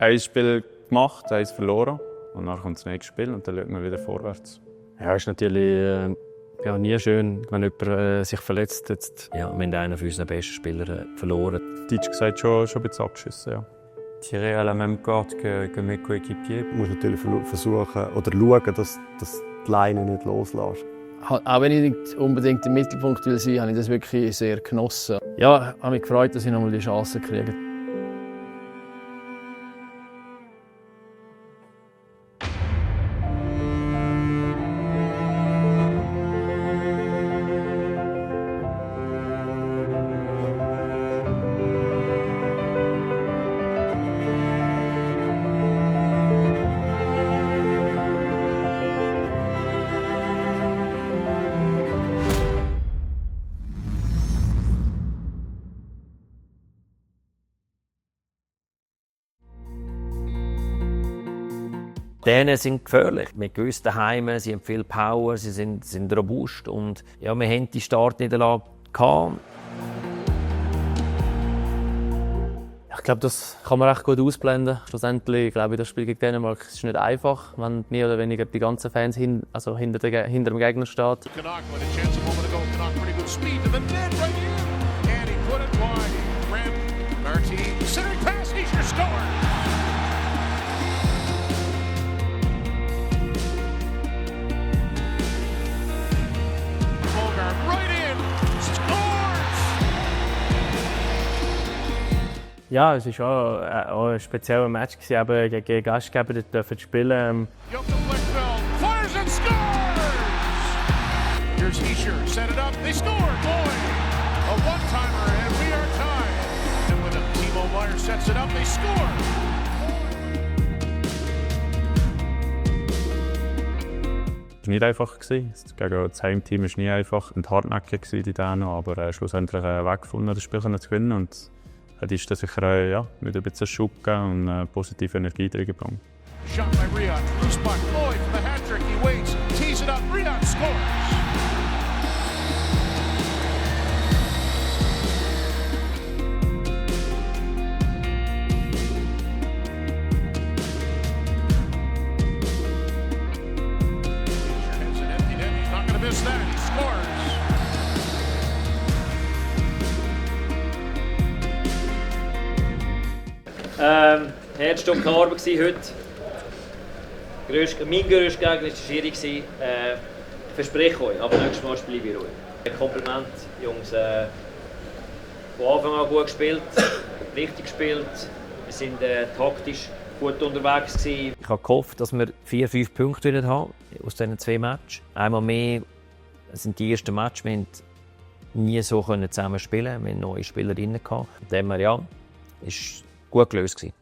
Ein Spiel gemacht, eins verloren und dann kommt das nächste Spiel und dann schaut man wieder vorwärts. Ja, ist natürlich nie schön, wenn jemand sich verletzt. Jetzt, ja, wir haben einen von unseren besten Spielern verloren. Deutsch gesagt schon ein bisschen abgeschissen, ja. Tirer à la même corde que mes coéquipiers. Du musst natürlich versuchen oder schauen, dass die Leine nicht loslässt. Auch wenn ich nicht unbedingt im Mittelpunkt will sein, habe ich das wirklich sehr genossen. Ja, ich habe mich gefreut, dass ich nochmal die Chance kriege. Dänen sind gefährlich. Wir gewissen daheim, sie haben viel Power, sie sind robust und ja, wir haben die Startniederlage gehabt. Ich glaube, das kann man recht gut ausblenden. Schlussendlich glaube ich, das Spiel gegen Dänemark ist nicht einfach, wenn mehr oder weniger die ganzen Fans hinter dem Gegner stehen. Ja, es war auch ein spezieller Match, eben gegen Gastgeber dort spielen. Fires and scores! Here's Hischer, set it up, they score! Boy, a one-timer and we are tied. And when Timo Meier sets it up, they score! Es war nicht einfach. Gegen das Heimteam war es nie einfach. Und hartnäckig die Dänen, aber schlussendlich einen Weg gefunden, das Spiel zu gewinnen. Und hat uns das sicher mit ein bisschen Schub gegeben und positive Energie reingebracht. Shot by Riyad, loose puck, Lloyd for the hat-trick, he waits, tees it up, Riyad scores! He's an empty net, he's not going to miss that, he scores! Härteste und klar war heute. Mein grösster Gegner war der Schiri. Ich verspreche euch, aber nächstes Mal bleibe ich ruhig. Kompliment, Jungs. Von Anfang an gut gespielt, richtig gespielt. Wir sind taktisch gut unterwegs gewesen. Ich habe gehofft, dass wir 4-5 Punkte haben aus diesen 2 Matches. Einmal mehr, das sind die ersten Matches. Wir konnten nie so zusammen spielen. Wir hatten neue Spielerinnen. Von dem her, ja, ist gut gelöst gewesen.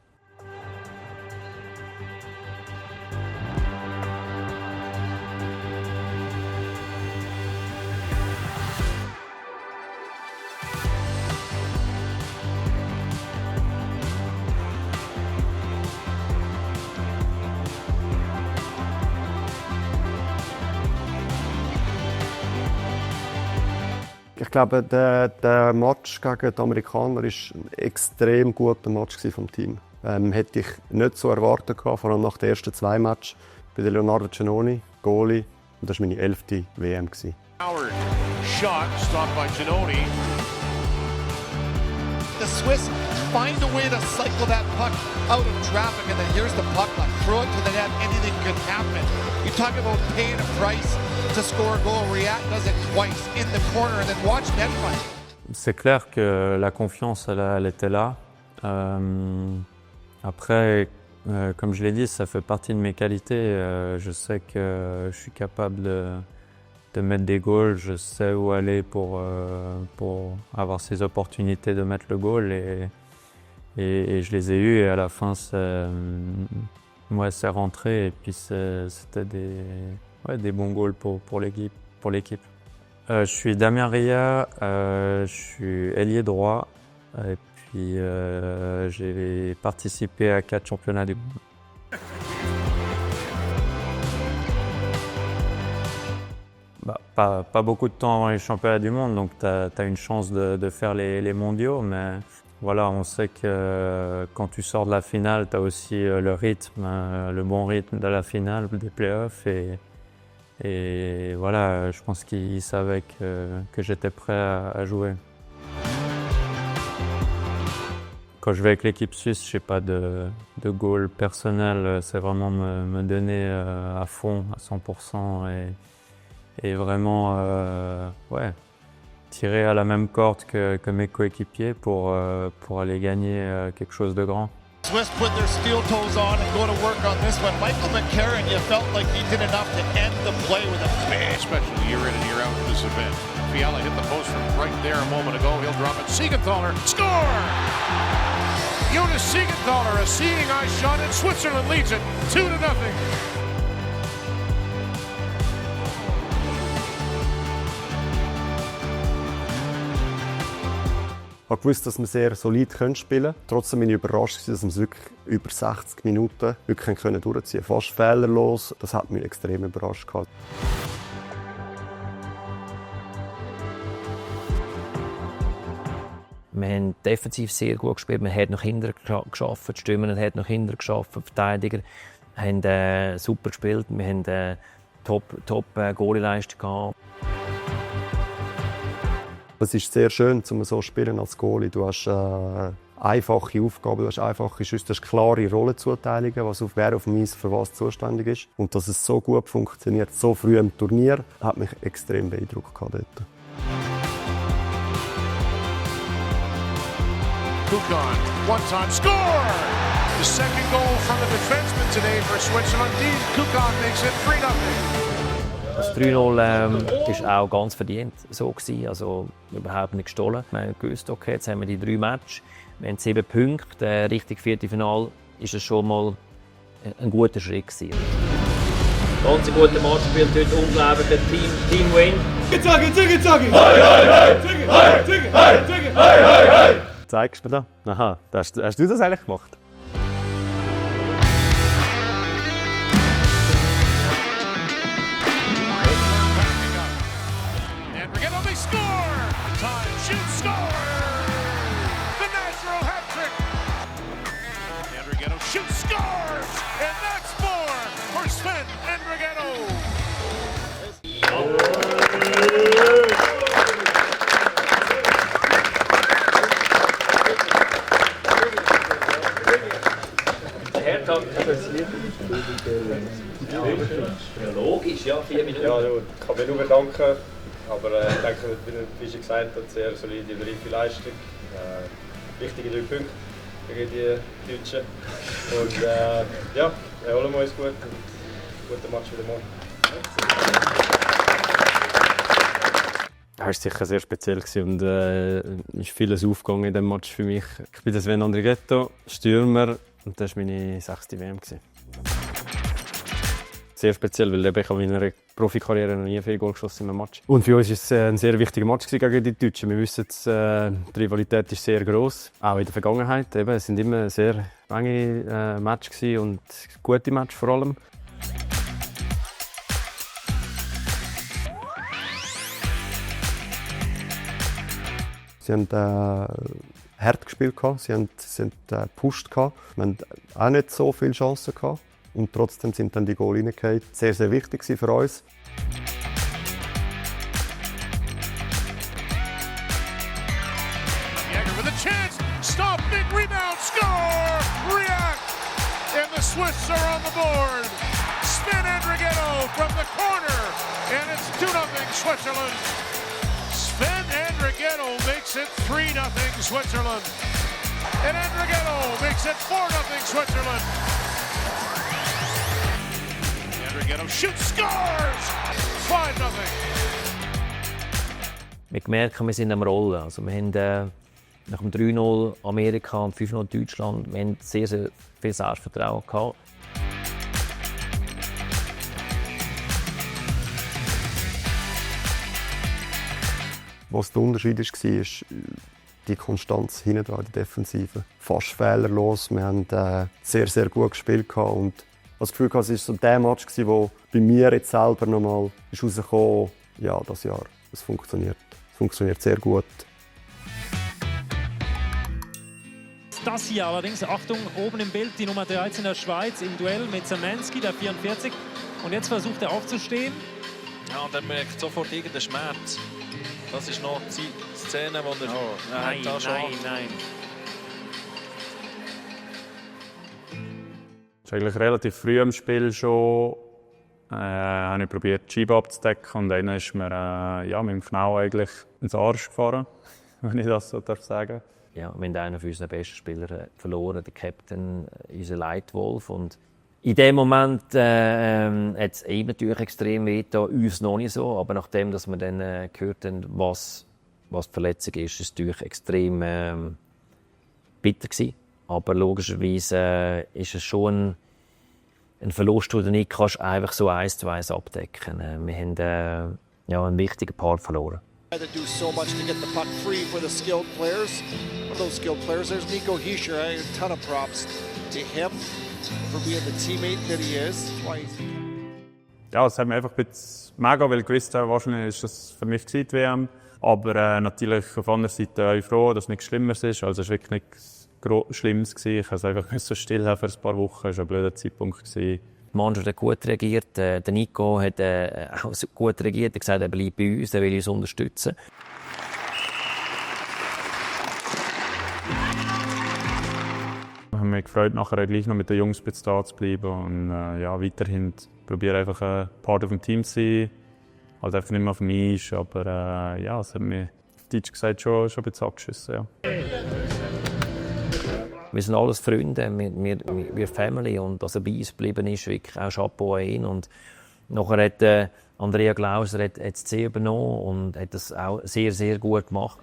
Ich glaube, der Match gegen die Amerikaner war ein extrem guter Match vom Team. Hätte ich nicht so erwartet, vor allem nach den ersten 2 Matches. Bei Leonardo Giannoni, Goalie, und das war meine 11. WM. Howard, shot, stopped by Giannoni. The Swiss find a way to cycle that puck out of traffic, and then here's the puck line. Throw it to the net, anything could happen. You talk about paying a price to score a goal. Riyad does it twice in the corner, and then watch net fight. C'est clair que la confiance, elle était là. Après, comme je l'ai dit, ça fait partie de mes qualités. Je sais que je suis capable de mettre des goals. Je sais où aller pour avoir ces opportunités de mettre le goal. Et je les ai eues. Et à la fin, c'est rentré. Et puis, c'était des bons goals pour l'équipe. Je suis Damien Ria, je suis ailier droit. Et puis, j'ai participé à 4 championnats du monde. Pas beaucoup de temps avant les championnats du monde, donc tu as une chance de faire les mondiaux, mais voilà, on sait que quand tu sors de la finale, tu as aussi le rythme, le bon rythme de la finale, des playoffs. Et voilà, je pense qu'ils savaient que j'étais prêt à jouer. Quand je vais avec l'équipe suisse, je n'ai pas de goal personnel, c'est vraiment me donner à fond, à 100% et vraiment tirer à la même corde que mes coéquipiers pour aller gagner quelque chose de grand. Swiss put their steel toes on and go to work on this one. Michael McCarron, you felt like he did enough to end the play with a big. Especially year in and year out for this event. Fiala hit the post from right there a moment ago. He'll drop it. Siegenthaler, score! Jonas Siegenthaler, a seeing eye shot, and Switzerland leads it 2-0. Ich habe gewusst, dass wir sehr solid spielen können. Trotzdem bin ich überrascht, dass wir es wirklich über 60 Minuten wirklich durchziehen können. Fast fehlerlos. Das hat mich extrem überrascht. Wir haben defensiv sehr gut gespielt. Wir haben nach hinten geschafft. Die Stürmer haben nach hinten geschafft. Die Verteidiger haben super gespielt. Wir haben Top-Goalie-Leistung gehabt. Es ist sehr schön, um so zu spielen als Goalie. Du hast einfache Aufgaben, du hast einfache Schüsse, du hast klare Rollenzuteilungen, wer auf dem Eis für was zuständig ist. Und dass es so gut funktioniert, so früh im Turnier, hat mich extrem beeindruckt dort. Kukan, one-time score! The second goal from the defenseman today for Switzerland. Dean Kukan makes it 3-0. Das 3-0 war auch ganz verdient so gewesen, also überhaupt nicht gestohlen. Wir haben gewusst, okay, jetzt haben wir die 3 Matches, wir haben 7 Punkte, Richtung Viertelfinale ist es schon mal ein guter Schritt gewesen. Ganz guter Match gespielt heute, unglaublicher Team-Win. Zeigst du mir da? Aha, hast du das eigentlich gemacht? Shoots, scores! And that's more for Sven Andrighetto! Ja, logisch, ja, 4 Minuten. Ja, ich kann mich nur bedanken. Aber ich denke, wie schon gesagt hat, sehr solide und reife Leistung. Wichtige 3 Punkte gegen die Deutschen. Und ja, erholen wir uns gut und guten Match wieder morgen. Es war sicher sehr speziell und ist vieles aufgegangen in diesem Match für mich. Ich bin Sven Andrighetto, Stürmer, und das war meine 6. WM. Sehr speziell, weil ich in meiner Profikarriere noch nie 4 Goal geschossen in einem Match. Und für uns war es ein sehr wichtiger Match gegen die Deutschen. Wir wissen, die Rivalität ist sehr gross, auch in der Vergangenheit. Eben, es waren immer sehr enge Matches und gute Matches vor allem. Sie haben hart gespielt, sie haben gepusht. Wir hatten auch nicht so viele Chancen. Und trotzdem sind dann die Goal reingefallen. Sehr, sehr wichtig für uns. Jäger with a chance. Stop, big rebound, score! React! And the Swiss are on the board. Sven Andrighetto from the corner. And it's 2-0 Switzerland. Sven Andrighetto makes it 3-0 Switzerland. And Andrighetto makes it 4-0 Switzerland. Andrighetto shoots, scores! 5-0. Wir merken, wir sind am Rollen. Also wir haben nach dem 3-0 Amerika und 5-0 Deutschland wir haben sehr, sehr viel Selbstvertrauen gehabt. Was der Unterschied war, ist die Konstanz hinten dran, die Defensive. Fast fehlerlos. Wir haben sehr, sehr gut gespielt. Und das Gefühl, es war so der Match, der bei mir jetzt selber nochmal herausgekommen ist, ja, das Jahr. Es funktioniert. Es funktioniert sehr gut. das hier allerdings. Achtung, oben im Bild die Nummer 13 der Schweiz im Duell mit Szymanski, der 44. Und jetzt versucht er aufzustehen. Ja, und er merkt sofort irgendeinen Schmerz. Das ist noch die Szene, wo er... Oh, nein. Das ist eigentlich relativ früh im Spiel schon. Habe ich probiert, die Scheibe abzudecken und dann ist mir mit dem Knie eigentlich ins Arsch gefahren, wenn ich das so sagen darf. Ja, wir haben einen von unseren besten Spielern verloren, der Captain, unser Leitwolf. Und in dem Moment hat es ihm natürlich extrem wehgetan, uns noch nicht so. Aber nachdem dass wir dann gehört haben, was die Verletzung ist es natürlich extrem bitter gewesen. Aber logischerweise ist es schon ein Verlust, den du nicht einfach so 1:1 abdecken kannst. Wir haben einen wichtigen Part verloren. They do so much to get the puck free for the skilled players. One of those skilled players, there's Nico Hischier. A ton of props to him for being the teammate that he is. Ja, es hat mir einfach ein bisschen mega, weil ich gewusst habe, wahrscheinlich ist das für mich die WM. Aber natürlich auf der anderen Seite auch froh, dass es nichts Schlimmeres ist. Also es war wirklich nichts Schlimmes. Ich musste es einfach so still haben für ein paar Wochen. Es war ein blöder Zeitpunkt. Die Mannschaft hat gut reagiert. Der Nico hat auch gut reagiert. Er hat gesagt, er bleibt bei uns, er will uns unterstützen. Ich habe mich gefreut, nachher gleich noch mit den Jungs da zu bleiben und weiterhin probiere einfach ein Part of dem Team zu sein. Also einfach nicht mehr auf mich, aber es hat mich auf Deutsch gesagt schon ein bisschen angeschissen. Ja. Wir sind alles Freunde, wir Family und dass er bei uns geblieben ist, wirklich auch Chapeau an ihn. Und nachher hat Andrea Glauser das C übernommen und hat das auch sehr, sehr gut gemacht.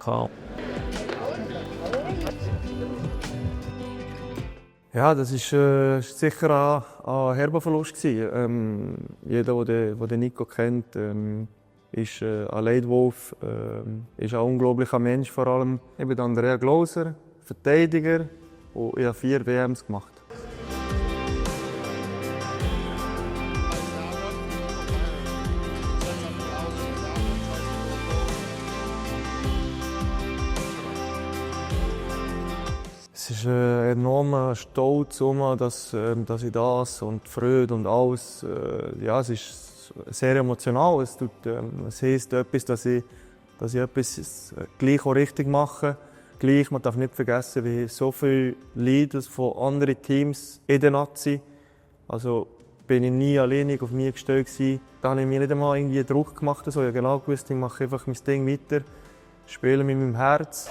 Ja, das war sicher ein herber Verlust. Jeder, der den Nico kennt, ist ein Leitwolf, ist ein unglaublicher Mensch vor allem. Ich bin Andrea Glauser, Verteidiger. Und ich habe 4 WMs gemacht. Es ist ein enormer Stolz, dass ich das und Freude und alles. Es ist sehr emotional. Es heisst etwas, dass ich etwas gleich auch richtig mache. Gleich, man darf nicht vergessen, wie so viele Leaders von anderen Teams in der Nazi. Also bin ich nie alleinig auf mich gestellt gewesen. Da habe ich mir nicht einmal irgendwie Druck gemacht. Also, ich habe genau gewusst, ich mache einfach mein Ding weiter, spiele mit meinem Herz.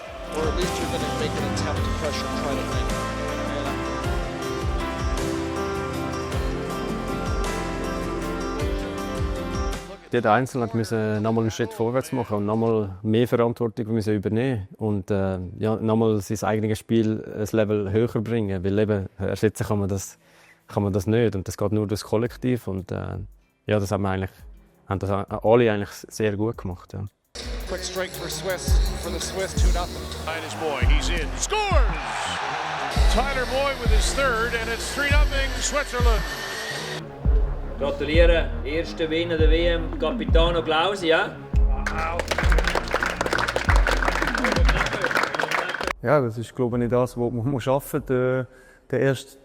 Jeder Einzelne musste nochmal einen Schritt vorwärts machen und nochmal mehr Verantwortung übernehmen und nochmal sein eigenes Spiel ein Level höher bringen. Weil eben, ersetzen kann man das nicht und das geht nur durch das Kollektiv und das haben das alle eigentlich sehr gut gemacht. Ja. Quick strike for the Swiss 2-0. Titus Boy, he's in, scores! Tyler Boy with his third and it's 3-0 Switzerland. Gratulieren, erster Winner der WM, Capitano Glausi, ja? Ja, das ist, glaube ich, das, was man arbeiten muss.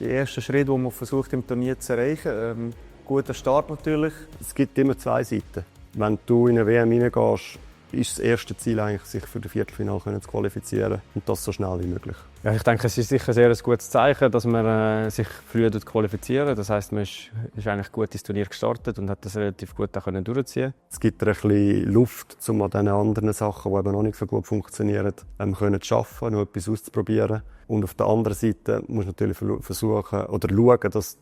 Der erste Schritt, den man versucht, im Turnier zu erreichen. Guter Start natürlich. Es gibt immer 2 Seiten. Wenn du in eine WM hineingehst, ist das erste Ziel eigentlich, sich für das Viertelfinale zu qualifizieren und das so schnell wie möglich. Ja, ich denke, es ist sicher sehr ein gutes Zeichen, dass man sich früh qualifizieren. Das heisst, man ist eigentlich gut ins Turnier gestartet und hat das relativ gut auch durchziehen. Es gibt ein bisschen Luft, um an den anderen Sachen, die eben noch nicht so gut funktionieren, zu arbeiten, noch etwas auszuprobieren. Und auf der anderen Seite musst du natürlich versuchen oder schauen, dass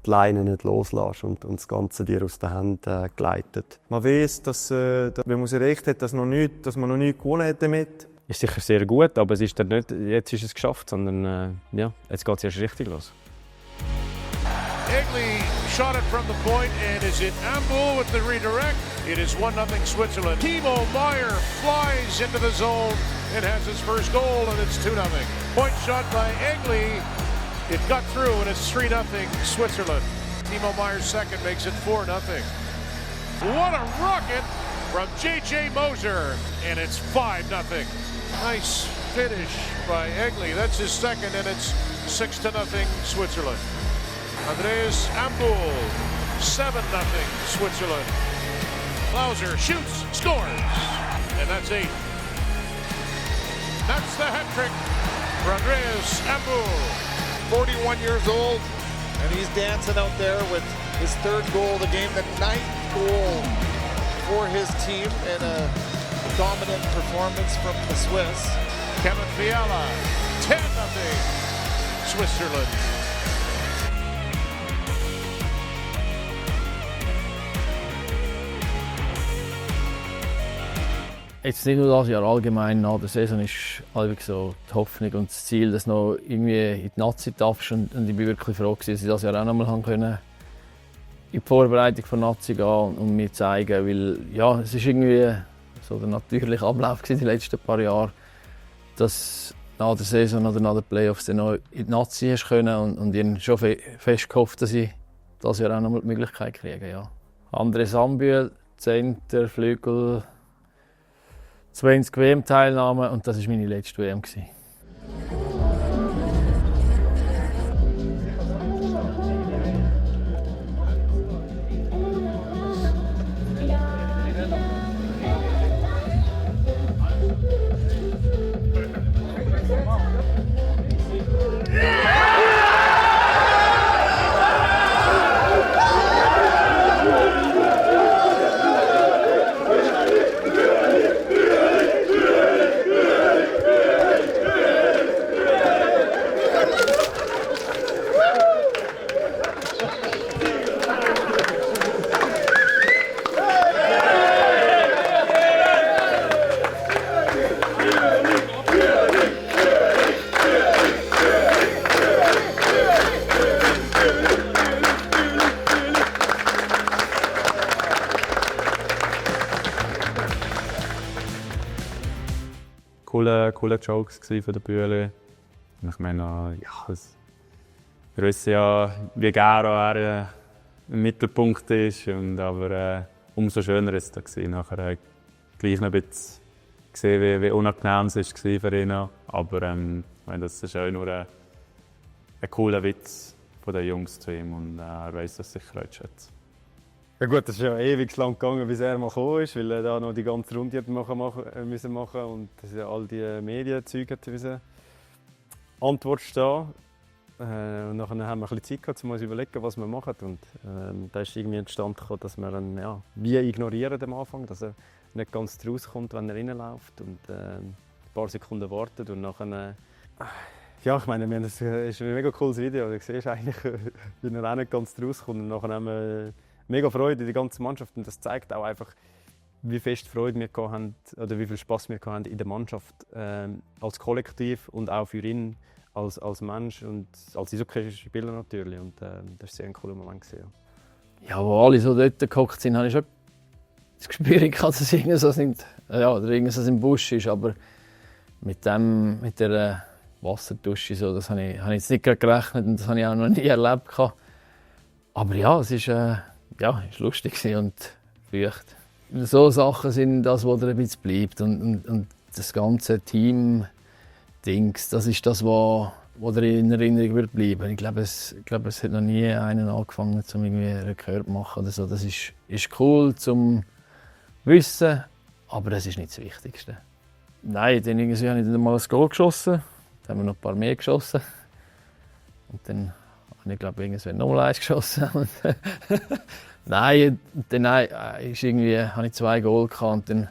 die Leine nicht loslässt und das Ganze dir aus den Händen gleitet. Man weiss, dass wenn man es erreicht hat, dass man noch nichts gewonnen hat damit. Ist sicher sehr gut, aber es ist dann nicht, jetzt ist es geschafft, sondern jetzt geht es erst richtig los. Egli shot it from the point and is it Ambull with the redirect? It is 1-0 Switzerland. Timo Meyer flies into the zone and has his first goal and it's 2-0. Point shot by Egli. It got through and it's 3-0 Switzerland. Timo Meyer's second makes it 4-0. What a rocket from J.J. Moser and it's 5-0. Nice finish by Egli. That's his second, and it's 6-0 Switzerland. Andreas Ambul, 7-0 Switzerland. Klauser shoots, scores, and that's 8. That's the hat trick for Andreas Ambul. 41 years old, and he's dancing out there with his third goal of the game, the 9th goal for his team, and a dominant performance from the Swiss. Kevin Fiala, 10-0 Switzerland. Jetzt nicht nur das Jahr, allgemein nach der Saison ist allweg so die Hoffnung und das Ziel, dass noch irgendwie in die Nazi darfst. Und ich bin wirklich froh, dass ich das Jahr auch noch mal können in die Vorbereitung von Nazi gehen und mir zeigen, weil ja, es ist irgendwie so der natürliche Ablauf die letzten paar Jahre, dass nach der Saison oder nach den Playoffs dann noch in die Nazi hast können und ich habe schon fest gehofft, dass ich das Jahr auch noch mal die Möglichkeit kriege. Ja. André Sambühl, Center, Flügel, 20 WM-Teilnahmen und das war meine letzte WM. Coole Jokes für den Bühler. Ich meine, ja, wir wissen ja, wie Gero er im Mittelpunkt ist. Aber umso schöner war es da. Nachher gleich noch ein bisschen gesehen, wie unangenehm es war für ihn. Aber ich meine, das ist auch nur ein cooler Witz von den Jungs zu ihm. Und er weiss das sicher auch zu schätzen. Ja gut, das ist ja ewig lang gegangen, bis er mal gekommen ist, weil er da noch die ganze Runde machen musste und ja all die Medienzeug musste Antwort stehen. Und nachher haben wir ein bisschen Zeit gehabt, um uns zu überlegen, was wir machen. Und da ist irgendwie entstanden, dass wir ihn wie ignorieren am Anfang, dass er nicht ganz rauskommt, wenn er reinläuft und ein paar Sekunden wartet und nachher ja, ich meine, das ist ein mega cooles Video. Du siehst eigentlich, wie er auch nicht ganz rauskommt. Und nachher haben wir mega Freude in die ganze Mannschaft und das zeigt auch einfach, wie fest Freude wir haben oder wie viel Spaß wir haben in der Mannschaft als Kollektiv und auch für ihn als Mensch und als Eishockey-Spieler natürlich. Und das war sehr ein cooler Moment gewesen, ja, wo alle so dort gehockt sind, habe ich schon das Gespür gehabt, dass irgendwas so im Busch ist, aber mit der Wasserdusche so, das habe ich jetzt nicht gerechnet und das habe ich auch noch nie erlebt gehabt. Aber ja, es ist ist lustig und feucht. So Sachen sind das, was dir ein bisschen bleibt. Und das ganze Team-Dings, das ist das, was dir in Erinnerung wird bleiben. Ich glaube, es hat noch nie einen angefangen, um irgendwie einen Rekord zu machen oder so. Das ist cool zum Wissen, aber das ist nicht das Wichtigste. Nein, dann habe ich dann mal ein Goal geschossen. Dann haben wir noch ein paar mehr geschossen. Und dann ich glaube, irgendwann noch mal eins geschossen. Nein, dann habe ich 2 Goal gehabt und dann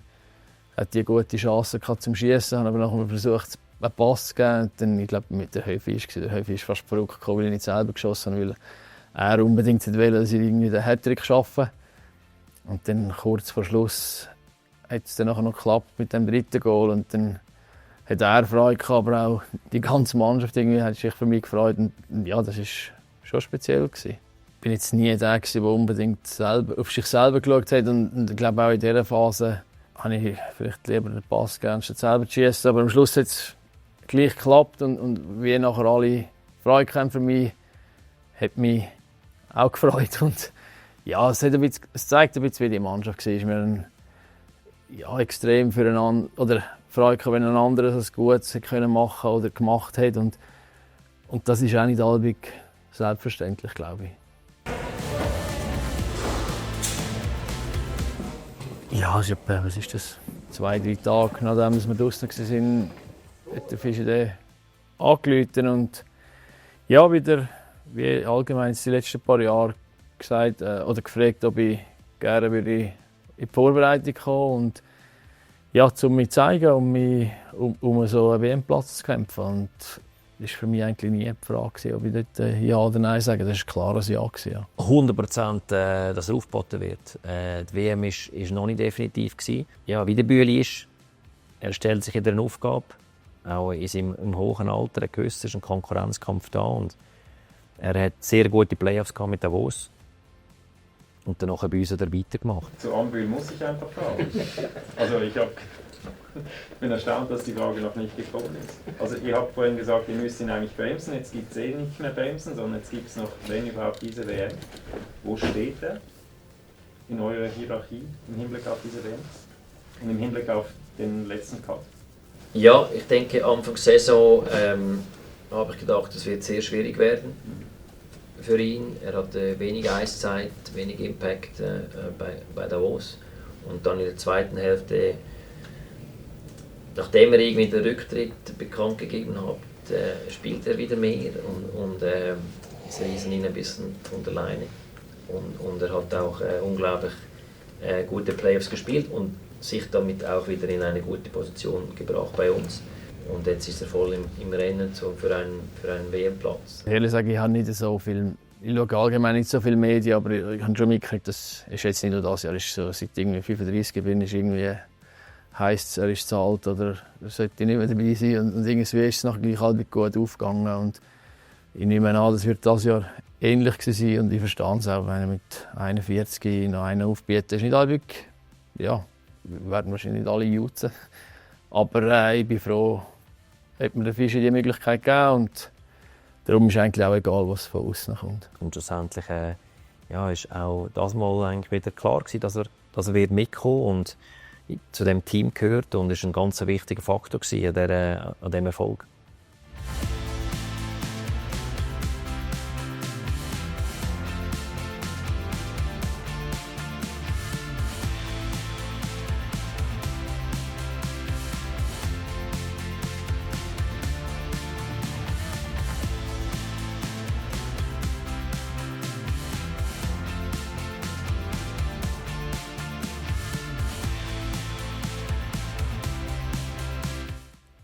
hatte ich eine gute Chance zum Schießen. Habe aber noch versucht, einen Pass zu geben. Und dann, ich glaube, mit der Höfe war der Höfe ist fast verrückt gekommen, weil ich nicht selber geschossen habe, weil er unbedingt wollte, dass ich irgendwie den Hattrick schaffe. Und dann kurz vor Schluss hat es dann noch geklappt mit dem 3. Goal und dann hat er Freude gehabt, aber auch die ganze Mannschaft irgendwie hat sich für mich gefreut. Und ja, das war schon speziell gewesen. Ich bin jetzt nie der, der unbedingt auf sich selber geschaut hat und ich glaube auch in dieser Phase habe ich vielleicht lieber den Pass gegeben, statt selber zu schießen. Aber am Schluss hat es gleich geklappt und wie nachher alle Freude haben für mich, hat mich auch gefreut. Und ja, es zeigt ein bisschen, wie die Mannschaft war. Wir haben extrem Freude gehabt, wenn ein anderer etwas Gutes können machen oder gemacht hat. Und das ist auch nicht allweg selbstverständlich, glaube ich. Ja, es ist etwa, was ist das? 2-3 Tage nachdem wir draußen waren, hat der Fischer angerufen und ja, wieder, wie allgemein die letzten paar Jahre gesagt oder gefragt, ob ich gerne würde in die Vorbereitung kommen und ja, um mich zu zeigen, um so einen WM-Platz zu kämpfen. Und das war für mich eigentlich nie die Frage, ob ich dort Ja oder Nein sage. Das war ein klares Ja. Ja. 100%, dass er aufgeboten wird. Die WM war noch nicht definitiv. Ja, wie der Bühli ist, er stellt sich in eine Aufgabe. Auch in seinem hohen Alter, er gewusst, es ist ein Konkurrenzkampf da. Und er hat sehr gute Playoffs mit Davos. Und dann bei uns wieder weitergemacht. Zu Ambühl muss ich einfach fragen. Also ich bin erstaunt, dass die Frage noch nicht gekommen ist. Also ihr habt vorhin gesagt, ihr müsst ihn eigentlich bremsen. Jetzt gibt es nicht mehr bremsen, sondern jetzt gibt es noch, wenn überhaupt, diese WM. Wo steht er in eurer Hierarchie im Hinblick auf diese WM? Und im Hinblick auf den letzten Cut? Ja, ich denke, Anfang der Saison habe ich gedacht, es wird sehr schwierig werden für ihn. Er hatte wenig Eiszeit, wenig Impact bei Davos. Und dann in der zweiten Hälfte, nachdem er irgendwie den Rücktritt bekannt gegeben hat, spielt er wieder mehr und ist riesen ihn ein bisschen von der Leine. Und er hat auch unglaublich gute Playoffs gespielt und sich damit auch wieder in eine gute Position gebracht bei uns. Und jetzt ist er voll im Rennen für einen WM-Platz. Ehrlich gesagt, ich habe nicht so viel. Ich schaue allgemein nicht so viele Medien, aber ich habe schon mitgekriegt, das ist jetzt nicht nur das Jahr. Ist so, seit ich 35 bin, ist irgendwie heisst, er ist zu alt oder er sollte nicht mehr dabei sein. Und irgendwie ist es nachher gleich halb gut aufgegangen. Und ich nehme an, das wird dieses Jahr ähnlich sein. Und ich verstehe es auch, wenn er mit 41 noch einen aufbietet. Das ist nicht halb, ja, wir werden wahrscheinlich nicht alle jutzen. Aber ich bin froh, hat mir der Fischer die Möglichkeit gegeben. Und darum ist eigentlich auch egal, was von außen kommt. Und schlussendlich ist auch das Mal eigentlich wieder klar gewesen, dass er wird mitkommen und zu dem Team gehört und ist ein ganz wichtiger Faktor gewesen an diesem Erfolg.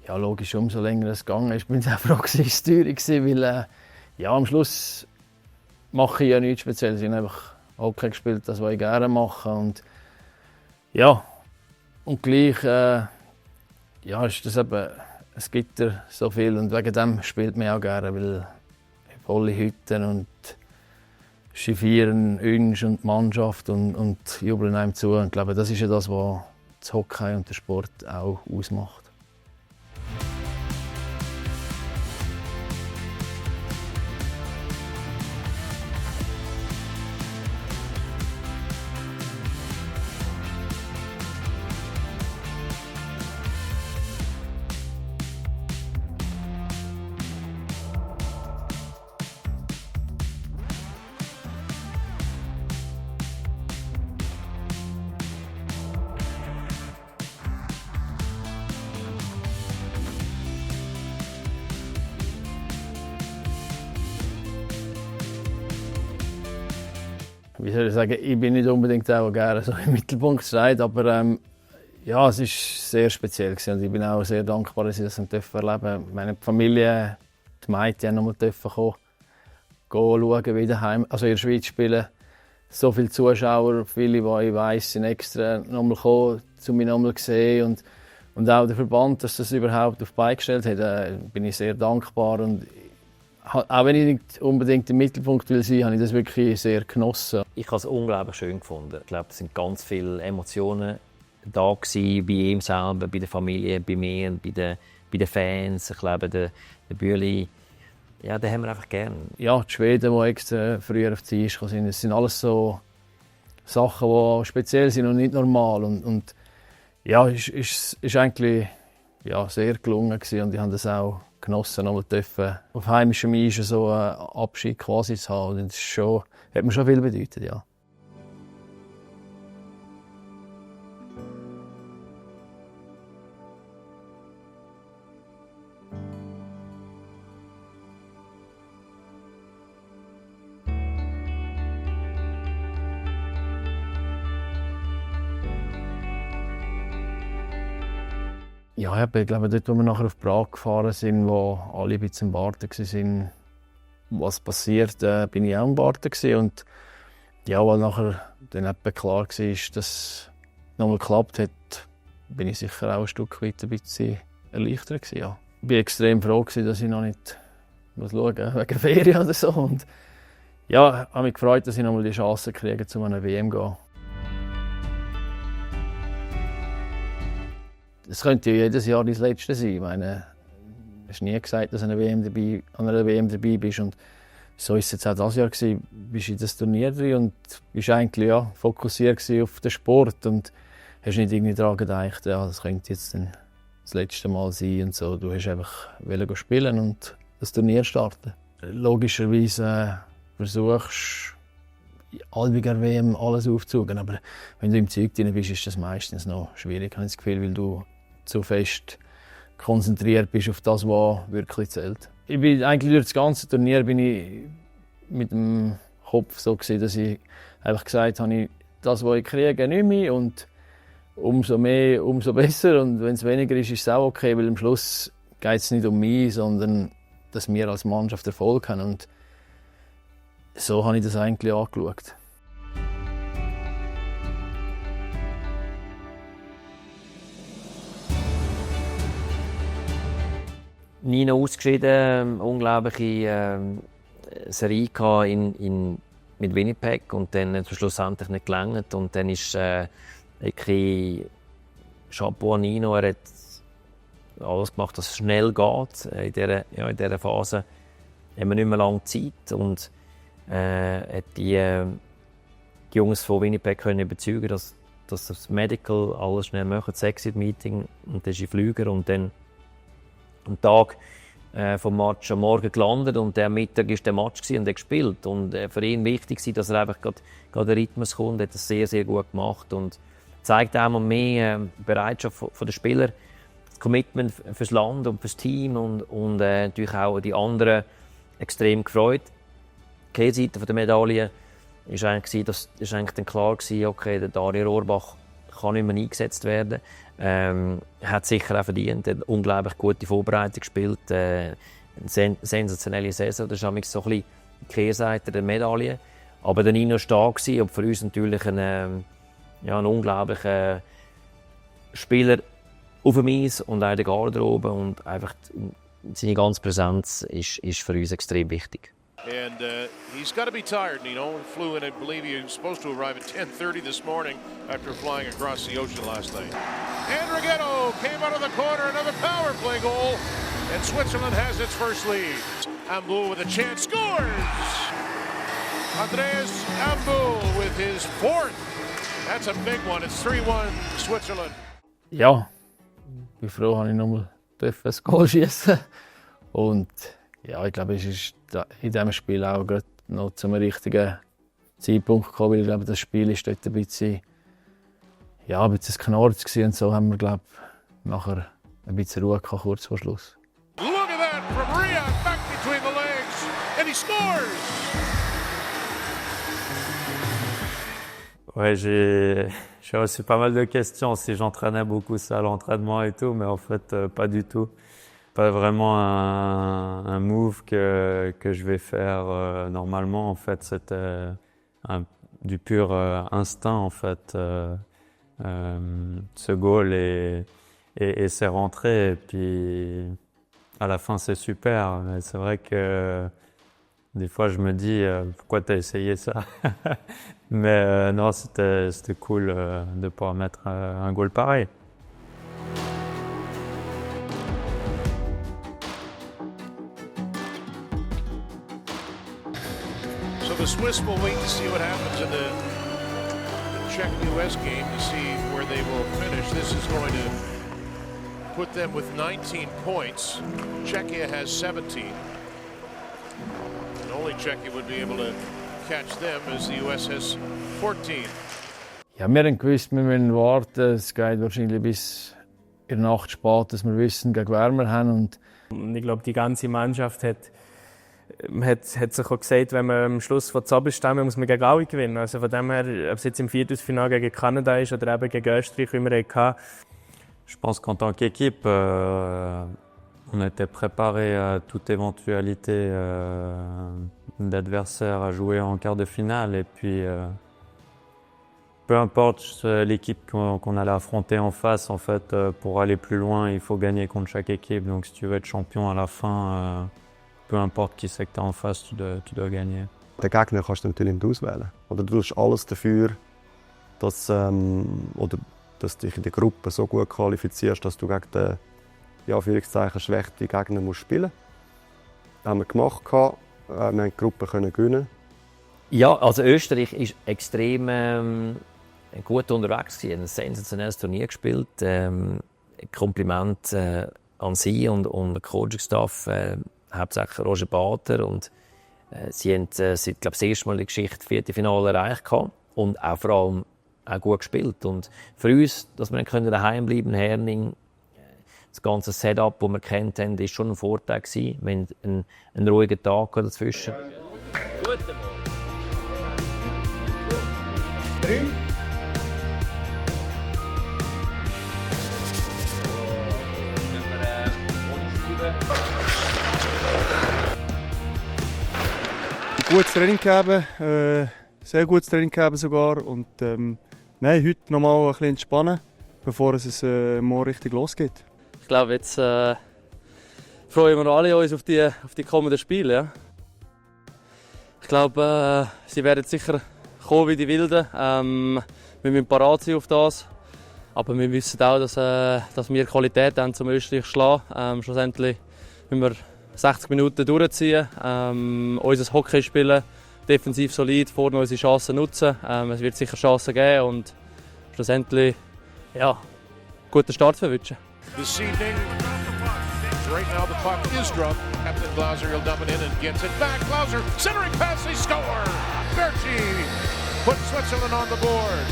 Ja, logisch, umso länger es gegangen ist, bin ich auch froh, dass es teuer war, weil am Schluss mache ich ja nichts Spezielles. Ich habe einfach Hockey gespielt, das, was ich gerne mache. Und ja, und gleich ist das eben, es gibt ja so viel und wegen dem spielt man auch gerne, weil volle Hütten und chauffieren uns und die Mannschaft und jubeln einem zu. Und ich glaube, das ist ja das, was das Hockey und der Sport auch ausmacht. Wie soll ich sagen, ich bin nicht unbedingt auch gerne so im Mittelpunkt steht, aber es ist sehr speziell gewesen. Und ich bin auch sehr dankbar, dass ich das erleben durfte. Meine Familie, die Mädchen haben nochmal kommen, schauen, wie daheim, also in der Schweiz spielen. So viele Zuschauer, viele, die ich weiss, sind extra nochmal gekommen, um mich nochmal zu sehen. Und auch der Verband, dass das überhaupt auf die Beine gestellt hat, bin ich sehr dankbar. Und auch wenn ich nicht unbedingt im Mittelpunkt will sein, habe ich das wirklich sehr genossen. Ich habe es unglaublich schön gefunden. Ich glaube, es sind ganz viele Emotionen da gewesen, bei ihm selber, bei der Familie, bei mir, bei den Fans. Ich glaube, der Bühli, ja, den haben wir einfach gern. Ja, die Schweden, die extra früher auf die Tisch sind, das sind alles so Sachen, die speziell sind und nicht normal. Und ja, ist eigentlich ja, sehr gelungen gewesen und ich habe das auch genossen, nochmal auf heimischem Eis so einen Abschied quasi zu haben. Und das hat mir schon viel bedeutet, ja. Ja, ich glaube, dort, wo wir nachher auf Prag gefahren sind, wo alle ein bisschen am Warten waren, was passiert, bin ich auch am Warten gewesen. Und ja, weil nachher dann etwa klar war, dass es nochmal geklappt hat, bin ich sicher auch ein Stück weit ein bisschen erleichtert gewesen, ja. Ich war extrem froh gewesen, dass ich noch nicht schauen muss, wegen Ferien oder so. Und ja, ich habe mich gefreut, dass ich nochmal die Chance kriege, zu einer WM zu gehen. Es könnte ja jedes Jahr dein Letzte sein. Ich meine, du hast nie gesagt, dass du an einer WM dabei bist. Und so war es jetzt auch dieses Jahr. Du bist in das Turnier drin und bist eigentlich ja, fokussiert auf den Sport. Und hast nicht irgendwie daran gedacht, ja, das könnte jetzt dann das letzte Mal sein. Und so. Du hast einfach spielen und das Turnier starten. Logischerweise versuchst du, allweger WM alles aufzusuchen. Aber wenn du im Zeug drin bist, ist das meistens noch schwierig. Ich habe das Gefühl, weil du zu fest konzentriert bist auf das, was wirklich zählt. Ich bin eigentlich durch das ganze Turnier bin ich mit dem Kopf so gewesen, dass ich einfach gesagt habe, das, was ich kriege, nehme ich und umso mehr, umso besser. Und wenn es weniger ist, ist es auch okay, weil am Schluss geht es nicht um mich, sondern dass wir als Mannschaft Erfolg haben. Und so habe ich das eigentlich angeschaut. Nino ausgeschieden, unglaubliche Serie mit Winnipeg und dann schlussendlich nicht gelangt. Und dann ist wirklich Chapeau an Nino, er hat alles gemacht, dass es schnell geht. In dieser Phase haben wir nicht mehr lange Zeit und hat die Jungs von Winnipeg können überzeugen, dass das Medical alles schnell machen, das Exit-Meeting und dann ist ein Flüger und dann am Tag vom Match am Morgen gelandet und am Mittag war der Match und er gespielt. Und für ihn wichtig war, dass er einfach gerade den Rhythmus kommt. Er hat das sehr, sehr gut gemacht und zeigt auch mehr Bereitschaft von den Spielern, das Commitment fürs Land und fürs Team und natürlich auch die anderen extrem gefreut. Die Kehrseite der Medaille war eigentlich, dass eigentlich dann klar war, okay, der Dario Rohrbach kann nicht mehr eingesetzt werden. Hat sicher auch verdient, hat eine unglaublich gute Vorbereitung gespielt, eine sensationelle Saison. Das ist so ein bisschen die Kehrseite der Medaille. Aber der Nino stark war und für uns natürlich ein unglaublicher Spieler auf dem Eis und auch in der Garderobe und einfach seine ganze Präsenz ist für uns extrem wichtig. And he's got to be tired, Nino. Flew in, I believe he was supposed to arrive at 10:30 this morning after flying across the ocean last night. And Righetto came out of the corner, another power play goal. And Switzerland has its first lead. Ambu with a chance, scores! Andreas Ambu with his fourth. That's a big one. It's 3-1 Switzerland. Ja, ich bin froh, dass ich nochmal ein Goal schießen durfte. Und ja, ich glaube, es ist in diesem Spiel auch gerade noch zum richtigen Zeitpunkt gekommen, weil ich glaube, das Spiel ist dort ein bisschen knarzt gewesen und so haben wir, glaube ich, nachher ein bisschen Ruhe gehabt, kurz vor Schluss. Look at that from Ria, back between the legs, and he scores! Ouais, j'ai reçu pas mal de questions si j'entraînais beaucoup ça à l'entraînement et tout, mais en fait, pas du tout. Pas vraiment un move que je vais faire normalement. En fait, c'était du pur instinct, en fait. Ce goal et c'est rentré. Et puis, à la fin, c'est super. Mais c'est vrai que des fois, je me dis pourquoi t'as essayé ça. Mais non, c'était cool de pouvoir mettre un goal pareil. So the Swiss will wait to see what happens in the Czech-US game to see where they will finish. This is going to put them with 19 points. Czechia has 17. And only Czechia would be able to catch them as the US has 14. Ja, wir haben gewusst, wir müssen warten. Es geht wahrscheinlich bis in der Nacht spät, dass wir wissen, gegen wer wir haben. Und ich glaube, die ganze Mannschaft hat sich auch gesagt, wenn man am Schluss von Zabel stammen, muss man gegen alle gewinnen. Also von dem her, ob es jetzt im Viertelfinale gegen Kanada ist oder eben gegen Österreich, wie wir hatten. Je pense qu'en tant qu'équipe, on était préparé à toute éventualité d'adversaire à jouer en quart de finale. Et puis, peu importe l'équipe qu'on allait affronter en face, en fait, pour aller plus loin, il faut gagner contre chaque équipe. Donc si tu veux être champion à la fin, peu importe qui c'est que tu as en face, tu dois gagner. Den Gegner kannst du natürlich nicht auswählen. Oder du tust alles dafür, dass du dich in der Gruppe so gut qualifizierst, dass du gegen den, in Anführungszeichen, schwächsten Gegner spielen musst. Das haben wir gemacht. Wir haben die Gruppe gewinnen. Ja, also Österreich ist extrem gut unterwegs gewesen. Ein sensationelles Turnier gespielt. Kompliment an Sie und den Coaching-Staff, hauptsächlich Roger Bader. Und sie haben seit, glaube ich, das erste Mal in der Geschichte das Viertelfinale erreicht und auch vor allem auch gut gespielt. Und für uns, dass wir dann daheim bleiben in Herning, das ganze Setup, das wir kennt haben, ist schon ein Vorteil gewesen. Wir haben einen ruhigen Tag dazwischen. Guten Morgen. 3. Gutes Training gegeben, sehr gutes Training gegeben sogar. Und nein, heute noch mal ein bisschen entspannen, bevor es morgen richtig losgeht. Ich glaube, jetzt freuen wir alle uns auf die kommenden Spiele. Ja. Ich glaube, sie werden sicher kommen wie die Wilden. Wir müssen parat sein auf das. Aber wir wissen auch, dass wir Qualität haben, um Österreich zu schlagen. Schlussendlich müssen wir 60 Minuten durchziehen, unser Hockey spielen, defensiv solid, vorne unsere Chancen nutzen. Es wird sicher Chancen geben und schlussendlich guten Start verwünschen. This evening, right now the puck is dropped. Captain Glauser will dump it in and gets it back. Glauser, centering pass, they score! Berchi puts Switzerland on the board.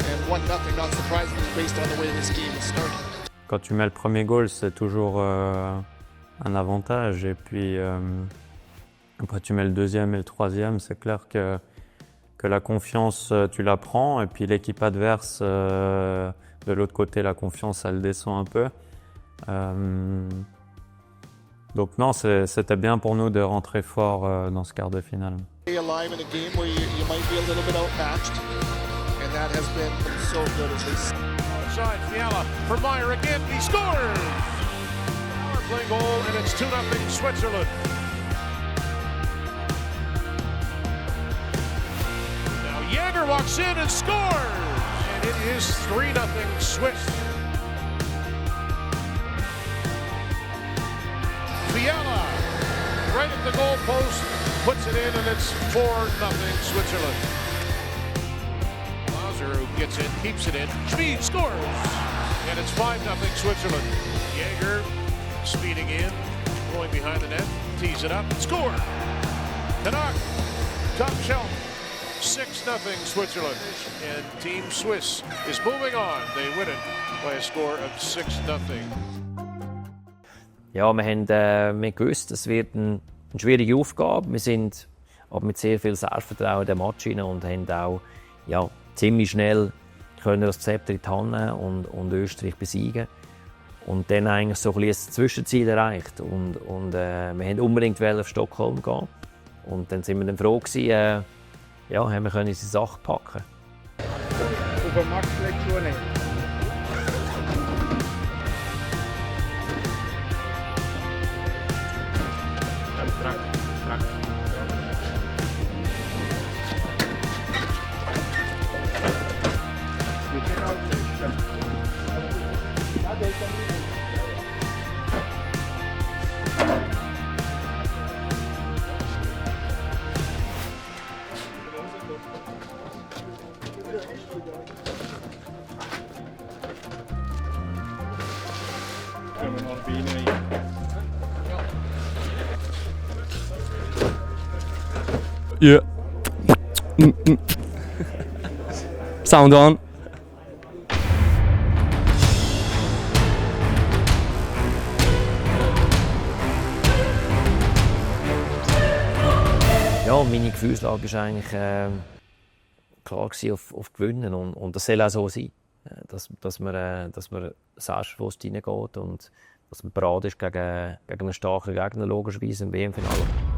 And 1-0, not surprisingly, based on the way this game is starting. Quand tu mets le premier goal, c'est toujours un avantage. Et puis, après, tu mets le deuxième et le troisième. C'est clair que la confiance, tu la prends. Et puis, l'équipe adverse, de l'autre côté, la confiance, elle descend un peu. Donc non, c'était bien pour nous de rentrer fort dans ce quart de finale. Alive in a game where you might be a little bit outmatched, and that has been so good as they. Outside Fiala for Meyer again, he scores! Power play goal, and it's 2-0 Switzerland. Now Jäger walks in and scores, and it is 3-0 Swiss. Fiala, right at the goal post, puts it in, and it's 4-0 Switzerland. Glauser, who gets in, keeps it in. Schmid scores, and it's 5-0 Switzerland. Jäger speeding in, going behind the net, tees it up, score. Canuck, top shelf, 6-0 Switzerland. And Team Swiss is moving on. They win it by a score of 6-0. Ja, wir haben gewusst, es wird eine schwierige Aufgabe. Wir sind aber mit sehr viel Selbstvertrauen in den Match rein und haben auch ziemlich schnell das Zepter in die Hand nehmen und Österreich besiegen. Und dann eigentlich so ein bisschen das Zwischenziel erreicht. Und wir wollten unbedingt auf Stockholm gehen. Und dann sind wir dann froh gewesen, haben wir unsere Sachen packen. Über Max-Lektionen. Yeah. Sound on. Ja, meine Gefühlslage war eigentlich klar auf Gewinnen und das soll auch so sein, dass man selbstbewusst reingeht und dass man bereit ist gegen einen starken Gegner, logischerweise im WM-Finale.